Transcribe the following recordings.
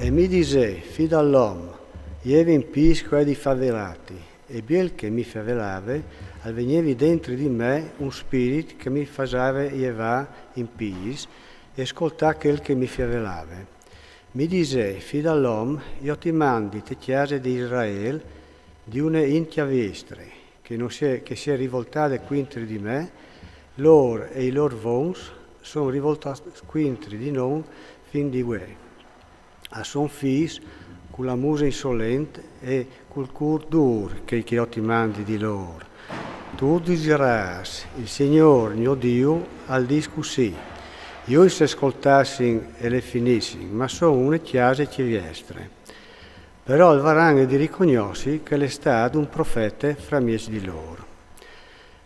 E mi dise, fi dall'om, ievi in pis quei di favelati, e biel che mi favelave, al venievi dentro di me un spirito che mi faceva ieva in pis, e ascoltà quel che mi favelave. Mi dise, fi dall'om, io ti mandi te chiese di Israele, di une intia vestre, che si è rivoltata quintri di me, loro e i loro vons sono rivoltati quintri di non fin di ue. A son fis, con la musa insolente e col cur dur che io ti mandi di loro. Tu diseras, il Signore mio Dio, al disco sì. Io se ascoltassin e le finissin, ma sono une chiese chiestre. Però il varang di ricognossi che l'è stato un profeta fra mies di loro.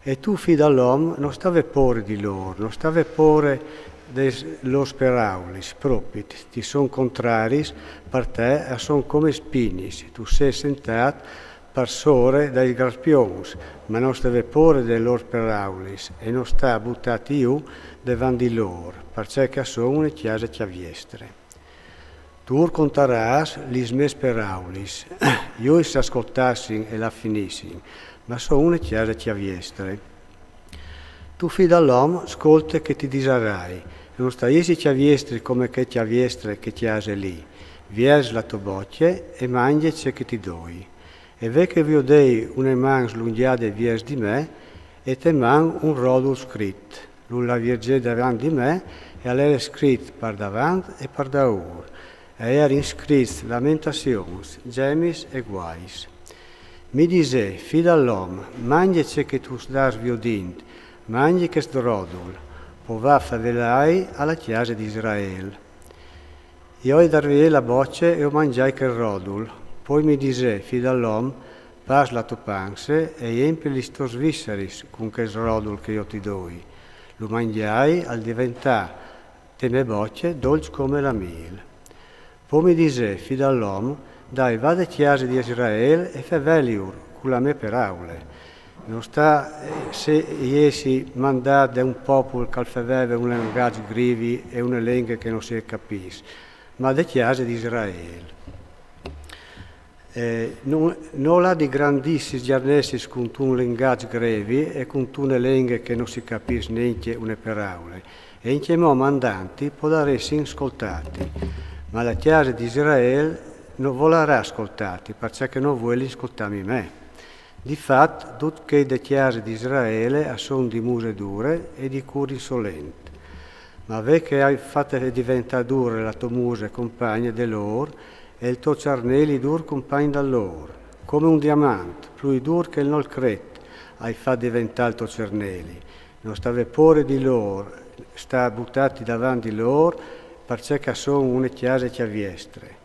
E tu, fi dall'uomo, non stave pore di loro, non stave pore los peraulis, propit, ti son contraris per te e son come spinis, tu sei sentato per sore dai graspions, ma non stave pore dei loro peraulis e non sta buttati io davanti di loro, perché che sono una chiesa chiaviestre. Tu contarás lis mes peraulis, io se ascoltassin e la finissin, ma sono una chiesa chiaviestre. Tu fi dall'uomo, ascolta che ti disarai, non staiesi chiaviestri come che chiaviestre che chiase lì, vies la tua bocce e mangi ciò che ti doi. E ve che vi dei une man slunghiade vies di me, e te man un rodul scritto, nulla virge davanti di me, e all'era scritto per davanti e per daur, e era inscritto lamentations, gemis e guais. Mi dise, fi dall'uomo, mangi ciò che tu das viodint, mangi che strodul, pova favelai alla chiesa di Israele. Io darvi la bocce e ho mangiai che rodul, poi mi dise, fi dall'uomo, pas la tua panse e empi li stos visseris con che rodul che io ti doi. Lo mangiai al diventà te me bocce dolce come la miel. Poi mi dise, fi dall'uomo, dai, vade chiesa di Israele e faveliur, con la me paraule. Non sta se iesi mandato da un popolo che aveva un linguaggio grivi e una lingua che non si capisce, ma da chiesa di Israele. Non ha di grandissimi giarnessi con un linguaggio grevi e con una lingua che non si capisce neanche una parola. E in chiamò mandanti può dare sì ascoltati, ma la chiesa di Israele non volerà ascoltati, perché non vuole ascoltarmi me. Difatti, tutte le chiese di Israele sono di muse dure e di cuore insolente. Ma ve che hai fatto diventare dure la tua muse compagna di loro, e il tuo ciarnelli dur compagno da loro, come un diamante, più dur che il nol cret, hai fatto diventare il tuo ciarnelli. Non stave pure di loro, sta buttati davanti loro, perché sono una chiesa chiaviestre.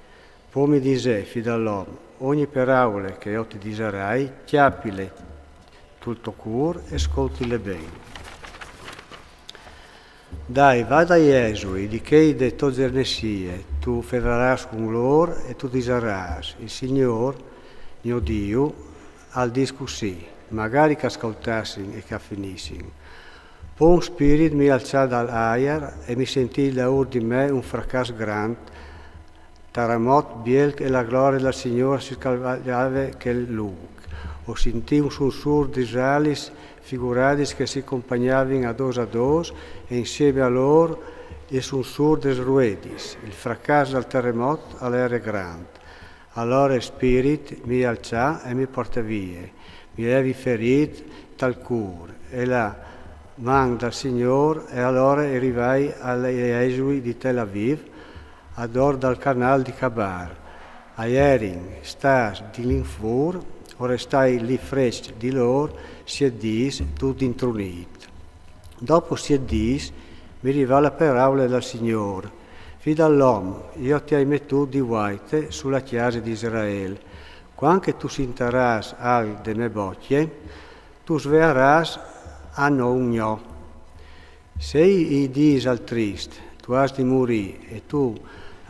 Poi mi dise, fi dall'uomo, ogni parola che io ti diserai, chiappile tutto cuore e ascoltile bene. Dai, vada a Gesù, di che de to gernesie, tu federas con loro e tu diseras, il Signore, mio Dio, al disco sì, magari che ascoltassin e che finissin. Poi un spirito mi alzò dall'aria e mi sentì da ur di me un fracasso grande, taramot biel e la gloria del Signore si scalvava che luogo. Ho sentito un sussurro di israelis figuradis che si accompagnavano a dos e insieme a loro il sussurro des ruedis, il fracasso del terremoto all'era grande. Allora il spirito mi alzò e mi portò via, mi avevi ferito tal cuore e la man del Signore e allora arrivai alle esuli di Tel Aviv ad or dal canale di Kabar. A Erin stas di l'infur, ora stai lì fresco di loro, si è dis, tutto intrunito. Dopo si è dis, mi arriva la parola del Signore. Fi dall'uomo, io ti hai messo di guaite sulla chiesa di Israele. Quando tu sintaras al de me bocce, tu svearas a no. Se i dis al trist, tu has di morire e tu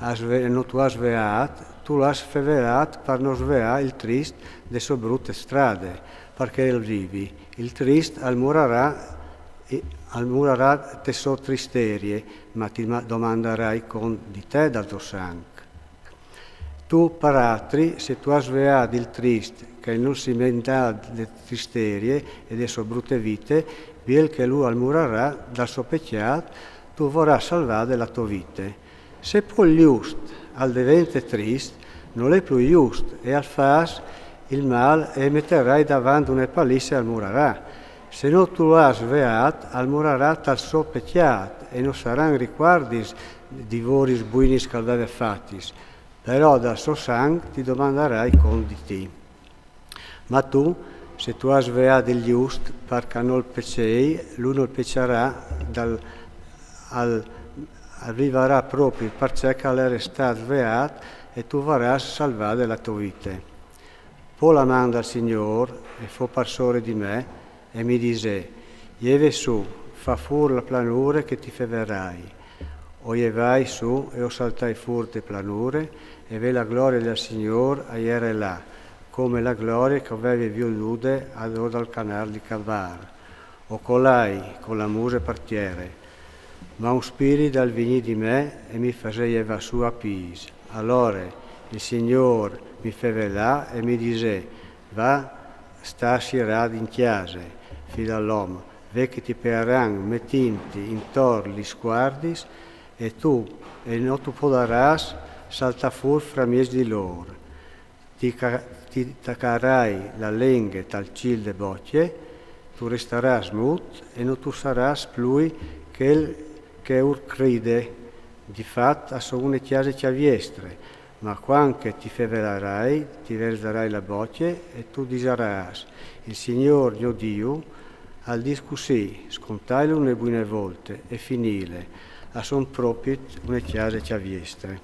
non tu has sveat, tu l'has feverat per non sveare il trist de sue brutte strade, perché il vivi. Il trist almurarà te so tristerie, ma ti domanderai con di te dal tuo sangue. Tu paratri, se tu has vead il trist, che non si menda le tristerie e le sue brutte vite, biel che lui almurarà dal suo peccato, tu vorrà salvare la tua vita. Se poi il giust al divente trist, non è più giust, e al fas il mal e metterai davanti una palisse e almurarà. Se non tu has vead, almurarà dal suo peccato, e non saranno ricordi di voris buinis che aveva fattis, però dal suo sangue ti domanderai con di te. Ma tu, se tu has vead il giust, perché non pecei, lui non pecerà, arriverà proprio perché l'era stato vead, e tu varrai salvare la tua vita. Poi la manda al Signore, e fu parsore di me, e mi dice, Ieve su, fa fuori la planure che ti feverai. O je vai su, e o saltai fuori le planure, e ve la gloria del Signore a iere là, come la gloria che avevi violude ad dal canale di Cavar. O colai, con la muse partiere. Ma un spirito dal vigni di me, e mi faceva su a pis. Allora il Signore mi fevela e mi dice, va, stasera in chiesa, figlio dell'uomo, ve che ti peran mettinti intorno gli sguardis, e tu, e non tu podaras, salta fuori fra mies di loro. Ti taccarai la lingua tal cil de bocce, tu resteras mut, e non tu saras plui che ur cride, di fatto a sogune chiese chiaviestre, ma quando ti fevelerai, ti verserai la bocce, e tu disaras, il Signor mio Dio, al discusì, scontailo une buone volte, e finile, a son proprio una chiesa chiaviestre.